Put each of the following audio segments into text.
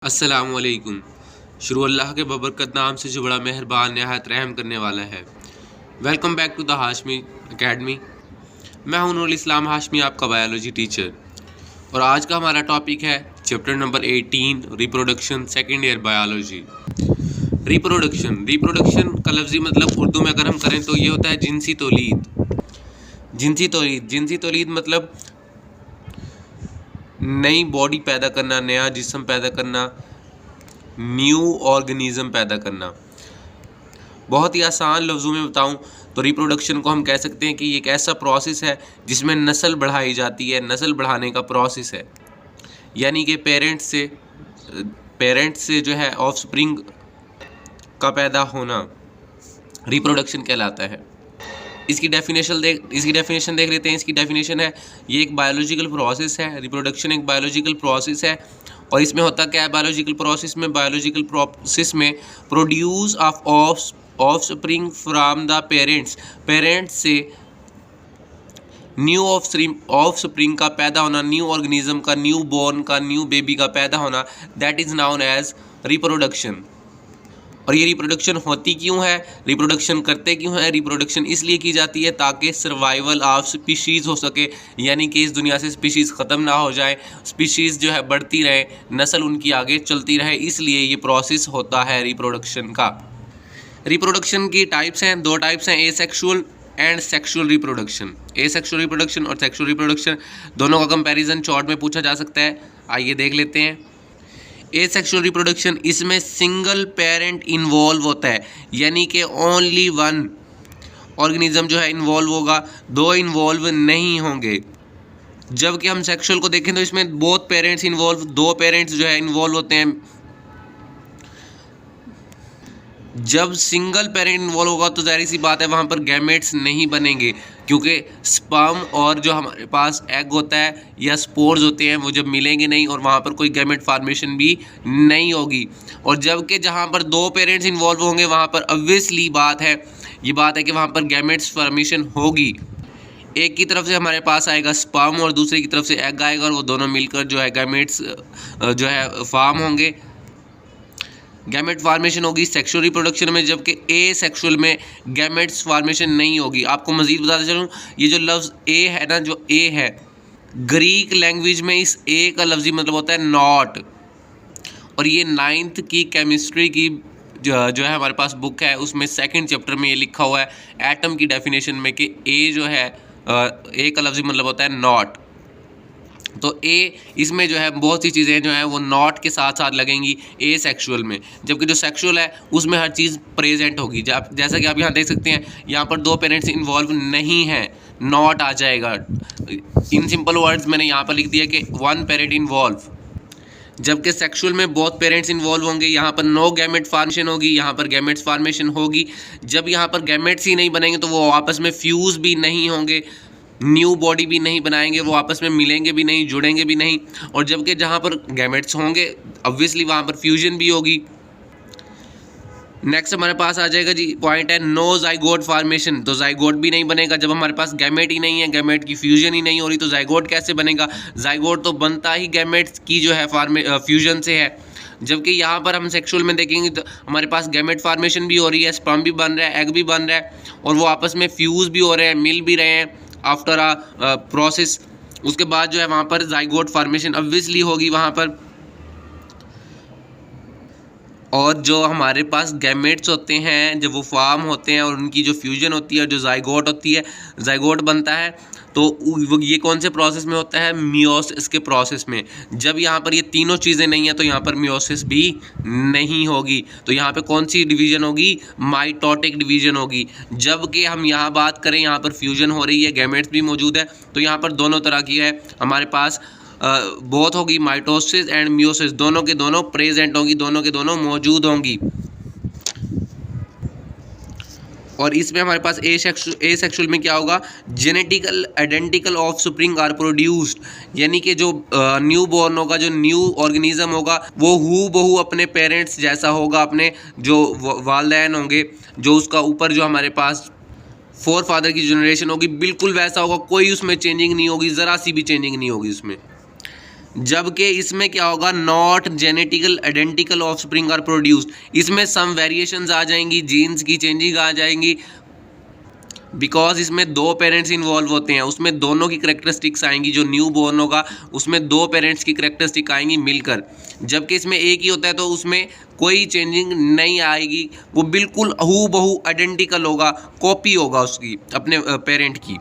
अस्सलामुअलैकुम। शुरू अल्लाह के बबरकत नाम से जो बड़ा मेहरबान नहायत रहम करने वाला है। Welcome back to the Hashmi academy. मैं हूं नूरुल इस्लाम हाशमी, आपका बायोलॉजी टीचर। और आज का हमारा टॉपिक है chapter number 18 reproduction, second year biology. Reproduction का लफ्ज़ी मतलब उर्दू में अगर हम करें तो ये होता है जिनसी तौलीद। जिनसी तौलीद मतलब नई बॉडी पैदा करना, नया जिस्म पैदा करना, न्यू ऑर्गेनिज्म पैदा करना। बहुत ही आसान लफ्ज़ों में बताऊं तो रिप्रोडक्शन को हम कह सकते हैं कि ये एक ऐसा प्रोसेस है जिसमें नस्ल बढ़ाई जाती है, नस्ल बढ़ाने का प्रोसेस है। यानी कि पेरेंट्स से जो है ऑफस्प्रिंग का पैदा होना रिप्रोडक्शन कहलाता है। इसकी डेफिनेशन देख लेते हैं। इसकी डेफिनेशन है, ये एक बायोलॉजिकल प्रोसेस है। रिप्रोडक्शन एक बायोलॉजिकल प्रोसेस है। और इसमें होता क्या है बायोलॉजिकल प्रोसेस में produce of offspring from the parents से न्यू ऑफस्प्रिंग का पैदा होना, न्यू ऑर्गेनिज्म का, न्यू बॉर्न का, न्यू बेबी का पैदा होना, that is known as reproduction. और ये रिप्रोडक्शन होती क्यों है, रिप्रोडक्शन करते क्यों है? रिप्रोडक्शन इसलिए की जाती है ताकि सर्वाइवल ऑफ स्पीशीज़ हो सके, यानी कि इस दुनिया से स्पीशीज़ ख़त्म ना हो जाए, स्पीशीज़ जो है बढ़ती रहे, नस्ल उनकी आगे चलती रहे, इसलिए ये प्रोसेस होता है रिप्रोडक्शन का। रिप्रोडक्शन की टाइप्स हैं, दो टाइप्स हैं, asexual and sexual reproduction. Asexual reproduction और सेक्सुअल रिप्रोडक्शन दोनों का कंपैरिजन शॉर्ट में पूछा जा सकता है। आइए देख लेते हैं। एसेक्सुअल रिप्रोडक्शन, इसमें सिंगल पेरेंट इन्वॉल्व होता है, यानी कि ओनली वन ऑर्गेनिज्म जो है इन्वॉल्व होगा, दो इन्वॉल्व नहीं होंगे। जबकि हम सेक्सुअल को देखें तो इसमें बोथ पेरेंट्स इन्वॉल्व, दो पेरेंट्स जो है इन्वॉल्व होते हैं। जब सिंगल पेरेंट इन्वॉल्व होगा तो जाहिर सी बात है वहाँ पर गैमेट्स नहीं बनेंगे, क्योंकि स्पर्म और जो हमारे पास एग होता है या स्पोर्स होते हैं वो जब मिलेंगे नहीं और वहाँ पर कोई गैमेट फार्मेशन भी नहीं होगी। और जबकि जहाँ पर दो पेरेंट्स इन्वॉल्व होंगे वहाँ पर ऑब्वियसली ये बात है कि वहाँ पर गैमेट्स फार्मेशन होगी। एक की तरफ से हमारे पास आएगा स्पर्म और दूसरे की तरफ से एग आएगा और वो दोनों मिलकर जो है गैमेट्स जो है फॉर्म होंगे, गैमेट फार्मेशन होगी सेक्सुअल रिप्रोडक्शन में। जबकि ए सेक्सुअल में गैमेट्स फार्मेशन नहीं होगी। आपको मज़ीद बताते चलूँ, ये जो लफ्ज़ ए है ना, जो ए है ग्रीक लैंग्वेज में इस ए का लफ्ज़ी मतलब होता है नॉट। और ये 9th की केमिस्ट्री की जो है हमारे पास बुक है, उसमें 2nd चैप्टर में ये लिखा हुआ है एटम की डेफिनेशन में कि ए जो है ए का लफ्ज़ी मतलब होता है नॉट। तो ए इसमें जो है बहुत सी चीज़ें जो हैं वो नॉट के साथ साथ लगेंगी ए सेक्सुअल में, जबकि जो सेक्सुअल है उसमें हर चीज़ प्रेजेंट होगी। जैसा कि आप यहाँ देख सकते हैं, यहाँ पर दो पेरेंट्स इन्वॉल्व नहीं हैं, नॉट आ जाएगा। इन सिंपल वर्ड्स मैंने यहाँ पर लिख दिया कि वन पेरेंट इन्वॉल्व। जबकि सेक्सुअल में बहुत पेरेंट्स इन्वॉल्व होंगे, यहाँ पर नो गैमेट फार्मेशन होगी, यहाँ पर गैमेट्स फार्मेशन होगी। जब यहाँ पर गैमेट्स ही नहीं बनेंगे तो वो आपस में फ्यूज़ भी नहीं होंगे, न्यू बॉडी भी नहीं बनाएंगे, वो आपस में मिलेंगे भी नहीं, जुड़ेंगे भी नहीं। और जबकि जहाँ पर गैमेट्स होंगे ऑब्वियसली वहाँ पर फ्यूजन भी होगी। नेक्स्ट हमारे पास आ जाएगा जी पॉइंट है नो जाइगोट फार्मेशन। तो जाइगोट भी नहीं बनेगा जब हमारे पास गैमेट ही नहीं है, गैमेट की फ्यूजन ही नहीं हो रही, तो जाइगोट कैसे बनेगा? जाइगोट तो बनता ही गैमेट्स की जो है फ्यूजन से है। जबकि यहाँ पर हम सेक्सुअल में देखेंगे तो हमारे पास गैमेट फार्मेशन भी हो रही है, स्पर्म भी बन रहा है, एग भी बन रहा है, और वो आपस में फ्यूज़ भी हो रहे हैं, मिल भी रहे हैं आफ्टर अ प्रोसेस। उसके बाद जो है वहाँ पर जाइगोट फार्मेशन ऑब्वियसली होगी वहाँ पर। और जो हमारे पास गैमेट्स होते हैं जब वो फॉर्म होते हैं और उनकी जो फ्यूजन होती है, जो जाइगोट होती है, जाइगोट बनता है, तो ये कौन से प्रोसेस में होता है? मियोसिस के प्रोसेस में। जब यहाँ पर ये तीनों चीज़ें नहीं हैं तो यहाँ पर मियोसिस भी नहीं होगी। तो यहाँ पे कौन सी डिवीज़न होगी? माइटोटिक डिवीज़न होगी। जबकि हम यहाँ बात करें, यहाँ पर फ्यूजन हो रही है, गैमेट्स भी मौजूद है, तो यहाँ पर दोनों तरह की है हमारे पास बहुत होगी, माइटोसिस एंड मियोसिस दोनों के दोनों प्रेजेंट होंगी, दोनों के दोनों मौजूद होंगी। और इसमें हमारे पास ए सेक्सुअल में क्या होगा? Genetical identical offspring are produced, यानी कि जो न्यू बॉर्न होगा, जो न्यू ऑर्गेनिज्म होगा वो हू बहू अपने पेरेंट्स जैसा होगा, अपने जो वालिदैन होंगे, जो उसका ऊपर जो हमारे पास फोर फादर की जनरेशन होगी बिल्कुल वैसा होगा, कोई उसमें चेंजिंग नहीं होगी, ज़रा सी भी चेंजिंग नहीं होगी उसमें। जबकि इसमें क्या होगा, not genetical identical offspring are produced, इसमें सम वेरिएशंस आ जाएंगी, जीन्स की चेंजिंग आ जाएंगी, बिकॉज इसमें दो पेरेंट्स इन्वॉल्व होते हैं, उसमें दोनों की करेक्टरिस्टिक्स आएंगी, जो न्यू बॉर्न होगा उसमें दो पेरेंट्स की करेक्टरिस्टिक आएंगी मिलकर। जबकि इसमें एक ही होता है तो उसमें कोई चेंजिंग नहीं आएगी, वो बिल्कुल हू बहू आइडेंटिकल होगा, कॉपी होगा उसकी अपने पेरेंट की।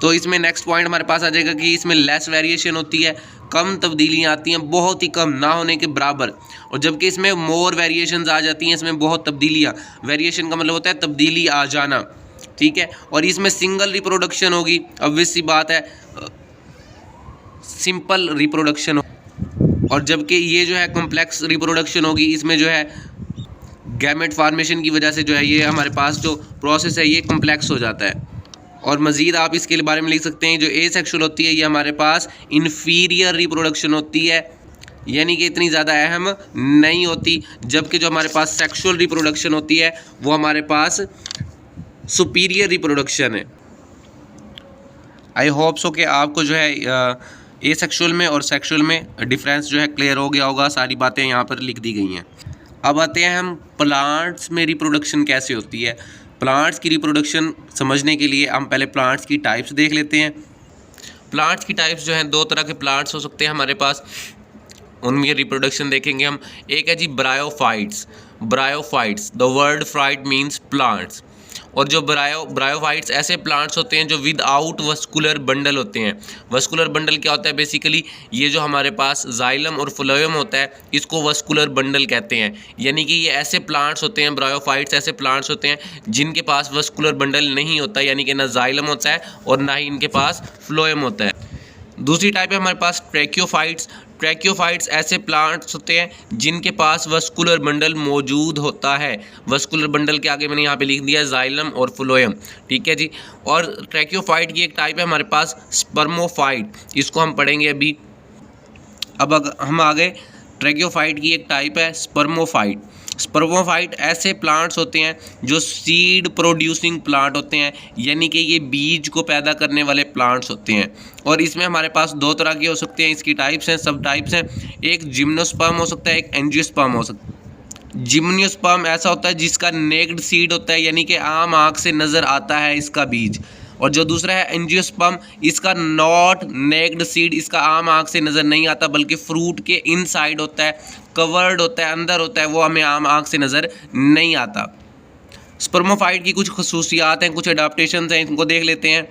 तो इसमें नेक्स्ट पॉइंट हमारे पास आ जाएगा कि इसमें लेस वेरिएशन होती है, कम तब्दीलियाँ आती हैं, बहुत ही कम, ना होने के बराबर। और जबकि इसमें मोर वेरिएशंस आ जाती हैं, इसमें बहुत तब्दीलियाँ, वेरिएशन का मतलब होता है तब्दीली आ जाना, ठीक है। और इसमें सिंगल रिप्रोडक्शन होगी, ऑब्वियस सी बात है, सिंपल रिप्रोडक्शन। और जबकि ये जो है कॉम्प्लेक्स रिप्रोडक्शन होगी, इसमें जो है गैमेट फॉर्मेशन की वजह से जो है ये हमारे पास जो प्रोसेस है ये कॉम्प्लेक्स हो जाता है। और मज़ीद आप इसके बारे में लिख सकते हैं, जो एसेक्सुअल होती है ये हमारे पास इन्फीरियर रिप्रोडक्शन होती है, यानी कि इतनी ज़्यादा अहम नहीं होती। जबकि जो हमारे पास सेक्सुअल रिप्रोडक्शन होती है वो हमारे पास सुपीरियर रिप्रोडक्शन है। आई होप सो कि आपको जो है एसेक्सुअल में और सेक्सुअल में डिफरेंस जो है क्लियर हो गया होगा, सारी बातें यहाँ पर लिख दी गई हैं। अब आते हैं हम प्लांट्स में रिप्रोडक्शन कैसे होती है। प्लांट्स की रिप्रोडक्शन समझने के लिए हम पहले प्लांट्स की टाइप्स देख लेते हैं। प्लांट्स की टाइप्स जो हैं, दो तरह के प्लांट्स हो सकते हैं हमारे पास, उनमें रिप्रोडक्शन देखेंगे हम। एक है जी bryophytes. Bryophytes, the word phyte means plants. और जो ब्रायोफाइट्स ऐसे प्लांट्स होते हैं जो विदाउट वस्कुलर बंडल होते हैं। वस्कुलर बंडल क्या होता है, बेसिकली ये जो हमारे पास जाइलम और फ्लोएम होता है इसको वस्कुलर बंडल कहते हैं। यानी कि ये ऐसे प्लांट्स होते हैं, ब्रायोफाइट्स ऐसे प्लांट्स होते हैं जिनके पास वस्कुलर बंडल नहीं होता, यानी कि ना जाइलम होता है और ना ही इनके पास फ्लोएम होता है। दूसरी टाइप है हमारे पास ट्रैकियोफाइट्स। ट्रैकियोफाइट्स ऐसे प्लांट्स होते हैं जिनके पास वस्कुलर बंडल मौजूद होता है। वस्कुलर बंडल के आगे मैंने यहाँ पे लिख दिया जाइलम और फ्लोएम, ठीक है जी। और ट्रैकियोफाइट की एक टाइप है हमारे पास स्पर्मोफाइट, इसको हम पढ़ेंगे अभी। अब हम आगे, ट्रैकियोफाइट की एक टाइप है स्पर्मोफाइट। स्पर्मोफाइट ऐसे प्लांट्स होते हैं जो सीड प्रोड्यूसिंग प्लांट होते हैं, यानी कि ये बीज को पैदा करने वाले प्लांट्स होते हैं। और इसमें हमारे पास दो तरह के हो सकते हैं, इसकी टाइप्स हैं, सब टाइप्स हैं। एक जिम्नोस्पर्म हो सकता है, एक एंजियोस्पर्म हो सकता है। जिम्नोस्पर्म ऐसा होता है जिसका नेक्ड सीड होता है, यानी कि आम आँख से नज़र आता है इसका बीज। और जो दूसरा है एंजियोस्पर्म, इसका नॉट नेक्ड सीड, इसका आम आँख से नज़र नहीं आता बल्कि फ्रूट के इनसाइड होता है, कवर्ड होता है, अंदर होता है, वो हमें आम आँख से नज़र नहीं आता। स्पर्मोफाइट की कुछ खसूसियात हैं, कुछ अडाप्टेशन हैं, इनको देख लेते हैं।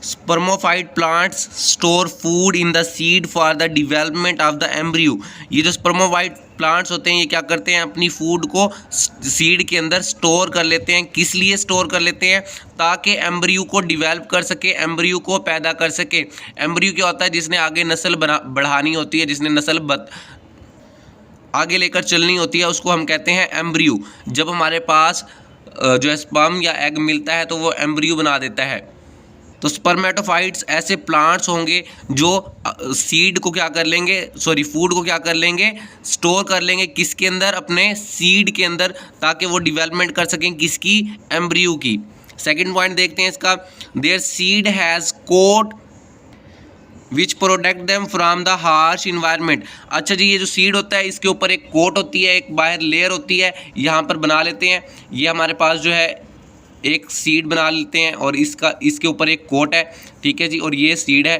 Spermophyte plants store food in the seed for the development of the embryo. ये जो स्पर्मोफाइट प्लांट्स होते हैं ये क्या करते हैं, अपनी फूड को सीड के अंदर स्टोर कर लेते हैं। किस लिए स्टोर कर लेते हैं, ताकि एम्ब्रियो को डिवेल्प कर सके, एम्ब्रियो को पैदा कर सके। एम्ब्रियो क्या होता है, जिसने आगे नस्ल बढ़ानी होती है, जिसने नस्ल आगे लेकर चलनी होती है, उसको हम कहते हैं एम्ब्रियो। जब हमारे पास जो है स्पर्म या एग मिलता है तो वो एम्ब्रियो बना देता है। तो स्पर्मेटोफाइट्स ऐसे प्लांट्स होंगे जो सीड को क्या कर लेंगे, फूड को क्या कर लेंगे, स्टोर कर लेंगे किसके अंदर, अपने सीड के अंदर, ताकि वो डिवेलपमेंट कर सकें किसकी, एम्ब्रियो की। सेकंड पॉइंट देखते हैं इसका, their seed has coat which protect them from the harsh environment. अच्छा जी, ये जो सीड होता है इसके ऊपर एक कोट होती है, एक बाहर लेयर होती है, यहाँ पर बना लेते हैं। ये हमारे पास जो है एक सीड बना लेते हैं और इसके ऊपर एक कोट है, ठीक है जी। और ये सीड है,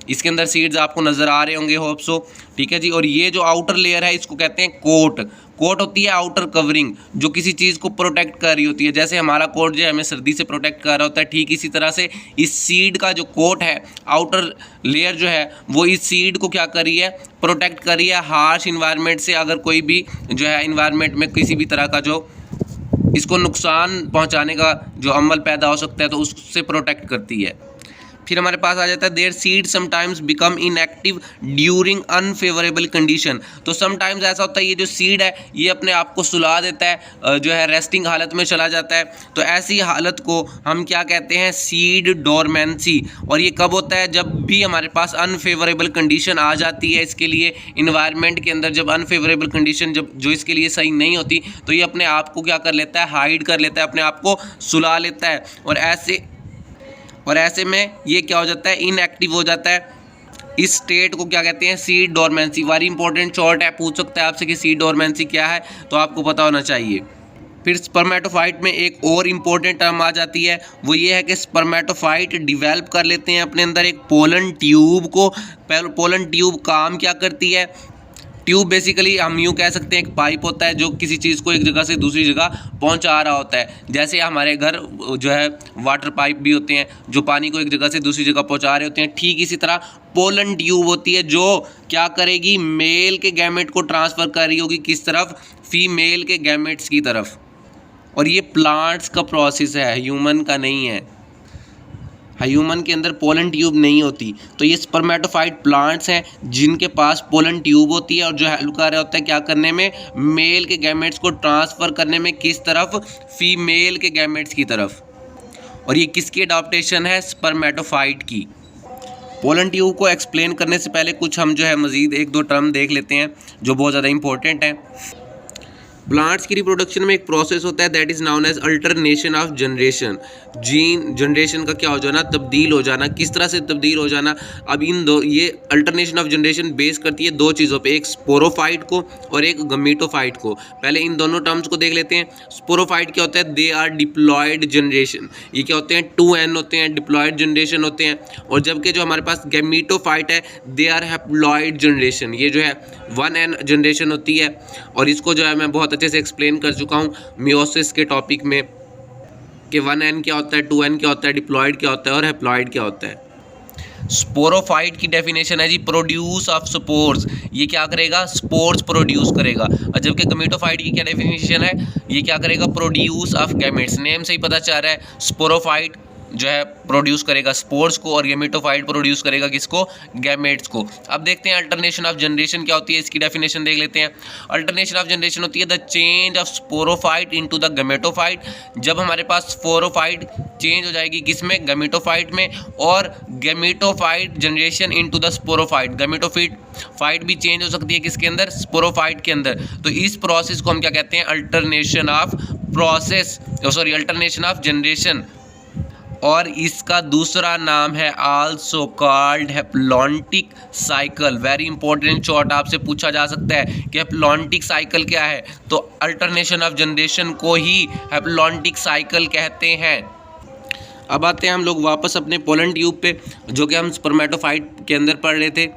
इसके अंदर सीड्स आपको नज़र आ रहे होंगे, होप सो, ठीक है जी। और ये जो आउटर लेयर है इसको कहते हैं कोट। कोट होती है आउटर कवरिंग, जो किसी चीज़ को प्रोटेक्ट कर रही होती है। जैसे हमारा कोट जो है हमें सर्दी से प्रोटेक्ट कर रहा होता है, ठीक इसी तरह से इस सीड का जो कोट है, आउटर लेयर जो है, वो इस सीड को क्या कर रही है, प्रोटेक्ट कर रही है हार्श इन्वायरमेंट से। अगर कोई भी जो है इन्वायरमेंट में किसी भी तरह का जो इसको नुकसान पहुंचाने का जो अमल पैदा हो सकता है तो उससे प्रोटेक्ट करती है। फिर हमारे पास आ जाता है there seed sometimes become inactive during unfavourable condition. तो समटाइम्स ऐसा होता है ये जो सीड है ये अपने आप को सुला देता है, जो है रेस्टिंग हालत में चला जाता है। तो ऐसी हालत को हम क्या कहते हैं, सीड डोरमेंसी। और ये कब होता है, जब भी हमारे पास अनफेवरेबल कंडीशन आ जाती है इसके लिए, इन्वायरमेंट के अंदर जब अनफेवरेबल कंडीशन जो इसके लिए सही नहीं होती तो ये अपने आप को क्या कर लेता है, हाइड कर लेता है, अपने आप को सुला लेता है। और ऐसे और ऐसे में ये क्या हो जाता है, इनएक्टिव हो जाता है। इस स्टेट को क्या कहते हैं, seed dormancy. Very important short है, पूछ सकता है आपसे कि सीड डोरमेंसी क्या है, तो आपको पता होना चाहिए। फिर स्पर्मेटोफाइट में एक और इम्पोर्टेंट टर्म आ जाती है, वो ये है कि स्पर्मेटोफाइट डिवेल्प कर लेते हैं अपने अंदर एक पोलन ट्यूब को। पोलन ट्यूब काम क्या करती है, ट्यूब बेसिकली हम यूँ कह सकते हैं एक पाइप होता है जो किसी चीज़ को एक जगह से दूसरी जगह पहुंचा रहा होता है। जैसे हमारे घर जो है वाटर पाइप भी होते हैं जो पानी को एक जगह से दूसरी जगह पहुंचा रहे होते हैं, ठीक इसी तरह पोलन ट्यूब होती है जो क्या करेगी, मेल के गैमेट को ट्रांसफ़र कर रही होगी किस तरफ, फीमेल के गैमेट्स की तरफ। और ये प्लांट्स का प्रोसेस है, ह्यूमन का नहीं है। ह्यूमन के अंदर पोलन ट्यूब नहीं होती। तो ये स्पर्मेटोफाइट प्लांट्स हैं जिनके पास पोलन ट्यूब होती है और जो हेल्प कर रहा होता है क्या करने में, मेल के गैमेट्स को ट्रांसफ़र करने में किस तरफ, फीमेल के गैमेट्स की तरफ। और ये किसकी अडॉप्टेशन है, स्पर्मेटोफाइट की। पोलन ट्यूब को एक्सप्लेन करने से पहले कुछ हम जो है मज़ीद एक दो टर्म देख लेते हैं जो बहुत ज़्यादा इंपॉर्टेंट है। प्लांट्स की रिप्रोडक्शन में एक प्रोसेस होता है that is known as alternation of generation. Gene generation का क्या हो जाना, तब्दील हो जाना। किस तरह से तब्दील हो जाना, अब इन दो, ये अल्टरनेशन ऑफ जनरेशन बेस करती है दो चीज़ों पे, एक स्पोरोफाइट को और एक गमीटोफाइट को। पहले इन दोनों टर्म्स को देख लेते हैं। स्पोरोफाइट क्या होता है, दे आर डिप्लॉयड जनरेशन। ये क्या होते हैं, 2n होते हैं, डिप्लॉयड जनरेशन होते हैं। और जबकि जो हमारे पास गमीटोफाइट है, दे आर हैप्लॉयड जनरेशन। ये जो है 1n जनरेशन होती है। और इसको जो है मैं बहुत अच्छे से एक्सप्लेन कर चुका हूँ मियोसिस के टॉपिक में कि 1n क्या होता है, 2n क्या होता है, डिप्लॉयड क्या होता है और हैप्लॉयड क्या होता है। स्पोरोफाइट की डेफिनेशन है जी, प्रोड्यूस ऑफ स्पोर्स। ये क्या करेगा, स्पोर्स प्रोड्यूस करेगा। और जबकि गमीटोफाइट की क्या डेफिनेशन है, ये क्या करेगा, प्रोड्यूस ऑफ गैमेट्स। नेम से ही पता चल रहा है, स्पोरोफाइट जो है प्रोड्यूस करेगा स्पोर्स को और गैमेटोफाइट प्रोड्यूस करेगा किसको, गैमेट्स को। अब देखते हैं अल्टरनेशन ऑफ जनरेशन क्या होती है, इसकी डेफिनेशन देख लेते हैं। अल्टरनेशन ऑफ जनरेशन होती है the change of sporophyte into the gametophyte. जब हमारे पास स्पोरोफाइट चेंज हो जाएगी किसमें, गैमेटोफाइट में, और gametophyte generation into the sporophyte. Gametophyte भी चेंज हो सकती है किसके अंदर, स्पोरोफाइट के अंदर। तो इस प्रोसेस को हम क्या कहते हैं, alternation of process, sorry alternation of generation. और इसका दूसरा नाम है also called haplontic cycle. Very important short आपसे पूछा जा सकता है कि हैप्लॉन्टिक साइकिल क्या है, तो अल्टरनेशन ऑफ जनरेशन को ही हैप्लॉन्टिक साइकिल कहते हैं। अब आते हैं हम लोग वापस अपने पोलन ट्यूब पे, जो कि हम स्पर्मेटोफाइट के अंदर पढ़ रहे थे।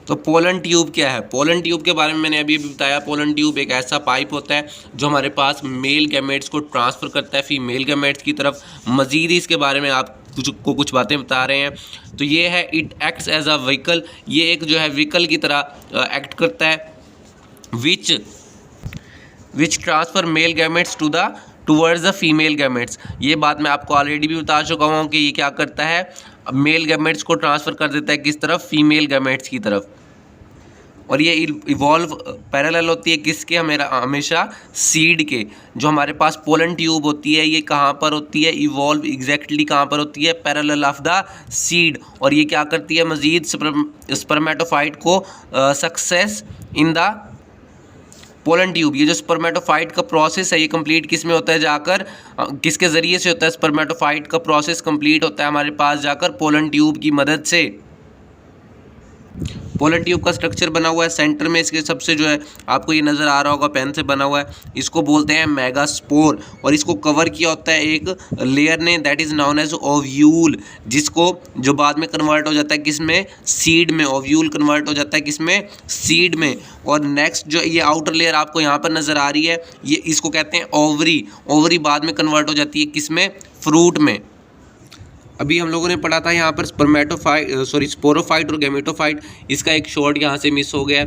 तो पोलन ट्यूब क्या है, पोलन ट्यूब के बारे में मैंने अभी बताया। पोलन ट्यूब एक ऐसा पाइप होता है जो हमारे पास मेल गैमेट्स को ट्रांसफ़र करता है फीमेल गैमेट्स की तरफ। मज़ीद इसके बारे में आप कुछ बातें बता रहे हैं। तो ये है, it acts as a vehicle. ये एक जो है व्हीकल की तरह एक्ट करता है, which transfer male gametes towards the female gametes. ये बात मैं आपको ऑलरेडी भी बता चुका हूँ कि ये क्या करता है, मेल गैमेट्स को ट्रांसफ़र कर देता है किस तरफ, फीमेल गैमेट्स की तरफ। और ये इवॉल्व पैरेलल होती है किसके, हमेशा सीड के। जो हमारे पास पोलन ट्यूब होती है ये कहाँ पर होती है, इवॉल्व एग्जैक्टली कहाँ पर होती है, पैरेलल ऑफ द सीड। और ये क्या करती है, मज़ीद स्पर्मेटोफाइट को success in the pollen tube. ये जो स्पर्मेटोफाइट का प्रोसेस है ये कंप्लीट किस में होता है, जाकर किसके ज़रिए से होता है, स्पर्मेटोफाइट का प्रोसेस कंप्लीट होता है हमारे पास जाकर पोलन ट्यूब की मदद से। पोलन ट्यूब का स्ट्रक्चर बना हुआ है, सेंटर में इसके सबसे जो है आपको ये नज़र आ रहा होगा पेन से बना हुआ है, इसको बोलते हैं मेगास्पोर। और इसको कवर किया होता है एक लेयर ने, that is known as ovule, जिसको जो बाद में कन्वर्ट हो जाता है किस में, सीड में। ओव्यूल कन्वर्ट हो जाता है किस में, सीड में। और नेक्स्ट जो ये आउटर लेयर आपको यहाँ पर नज़र आ रही है, ये इसको कहते हैं ओवरी। ओवरी बाद में कन्वर्ट हो जाती है किस में, फ्रूट में। अभी हम लोगों ने पढ़ा था यहाँ पर स्पोरोफाइट और गैमेटोफाइट। इसका एक शॉर्ट यहाँ से मिस हो गया है,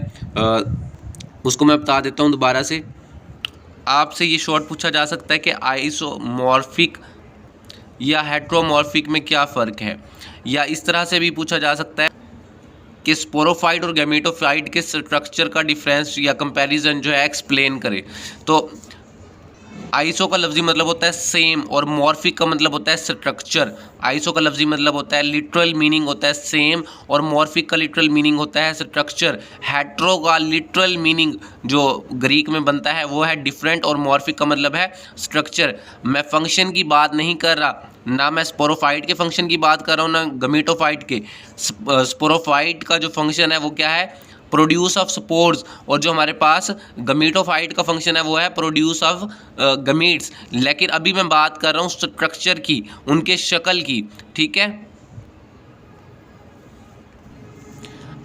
उसको मैं बता देता हूँ दोबारा से। आपसे ये शॉर्ट पूछा जा सकता है कि आइसोमॉर्फिक या हेट्रोमॉर्फिक में क्या फ़र्क है, या इस तरह से भी पूछा जा सकता है कि स्पोरोफाइट और गैमेटोफाइट के स्ट्रक्चर का डिफरेंस या कंपैरिजन जो है एक्सप्लेन करे। तो आइसो का लफ्जी मतलब होता है सेम और मॉर्फिक का मतलब होता है स्ट्रक्चर। आइसो का लफ्जी मतलब होता है, लिटरल मीनिंग होता है सेम, और मॉर्फिक का लिटरल मीनिंग होता है स्ट्रक्चर। हेट्रो का लिटरल मीनिंग जो ग्रीक में बनता है वो है डिफरेंट, और मॉर्फिक का मतलब है स्ट्रक्चर। मैं फंक्शन की बात नहीं कर रहा, ना मैं स्पोरोफाइट के फंक्शन की बात कर रहा हूँ, ना गमीटोफाइट के। स्पोरोफाइट का जो फंक्शन है वो क्या है, प्रोड्यूस ऑफ स्पोर्स, और जो हमारे पास गमीटोफाइट का फंक्शन है वो है प्रोड्यूस ऑफ गमीट्स। लेकिन अभी मैं बात कर रहा हूँ स्ट्रक्चर की, उनके शक्ल की, ठीक है।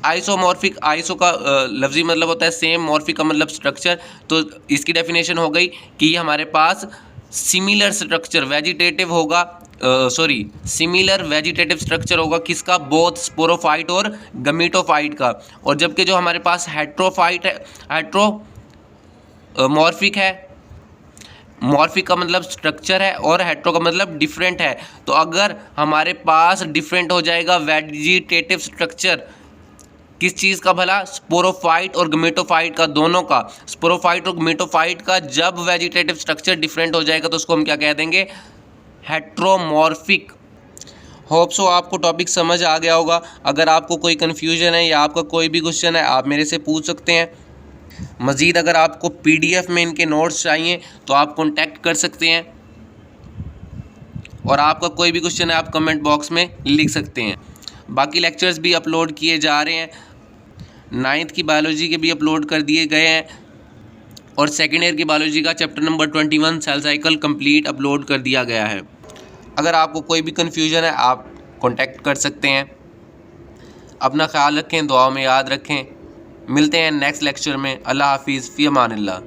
आइसोमॉर्फिक, आइसो का लफ्जी मतलब होता है सेम, मॉर्फिक का मतलब स्ट्रक्चर। तो इसकी डेफिनेशन हो गई कि ये हमारे पास सिमिलर स्ट्रक्चर वेजिटेटिव होगा, सॉरी सिमिलर वेजिटेटिव स्ट्रक्चर होगा किसका, बोथ स्पोरोफाइट और गमीटोफाइट का। और जबकि जो हमारे पास हेट्रोफाइट है, हेट्रोमॉर्फिक है, मॉर्फिक का मतलब स्ट्रक्चर है और हेट्रो का मतलब डिफरेंट है। तो अगर हमारे पास डिफरेंट हो जाएगा वेजिटेटिव स्ट्रक्चर किस चीज़ का भला, स्पोरोफाइट और गमीटोफाइट का, दोनों का, स्पोरोफाइट और गमीटोफाइट का जब वेजिटेटिव स्ट्रक्चर डिफरेंट हो जाएगा तो उसको हम क्या कह देंगे, हेट्रोमॉर्फिक। होप सो आपको टॉपिक समझ आ गया होगा। अगर आपको कोई कन्फ्यूजन है या आपका कोई भी क्वेश्चन है आप मेरे से पूछ सकते हैं। मज़ीद अगर आपको PDF में इनके नोट्स चाहिए तो आप कॉन्टैक्ट कर सकते हैं, और आपका कोई भी क्वेश्चन है आप कमेंट बॉक्स में लिख सकते हैं। बाकी लेक्चर्स भी अपलोड किए जा रहे हैं, 9th की बायोलॉजी के भी अपलोड कर दिए गए हैं, और सेकेंड ईयर की बायोलॉजी का chapter number 21 cell cycle complete upload कर दिया गया है। अगर आपको कोई भी कन्फ्यूजन है आप कांटेक्ट कर सकते हैं। अपना ख्याल रखें, दुआ में याद रखें। मिलते हैं नेक्स्ट लेक्चर में। अल्लाह हाफिज़, फ़ी अमानिल्लाह।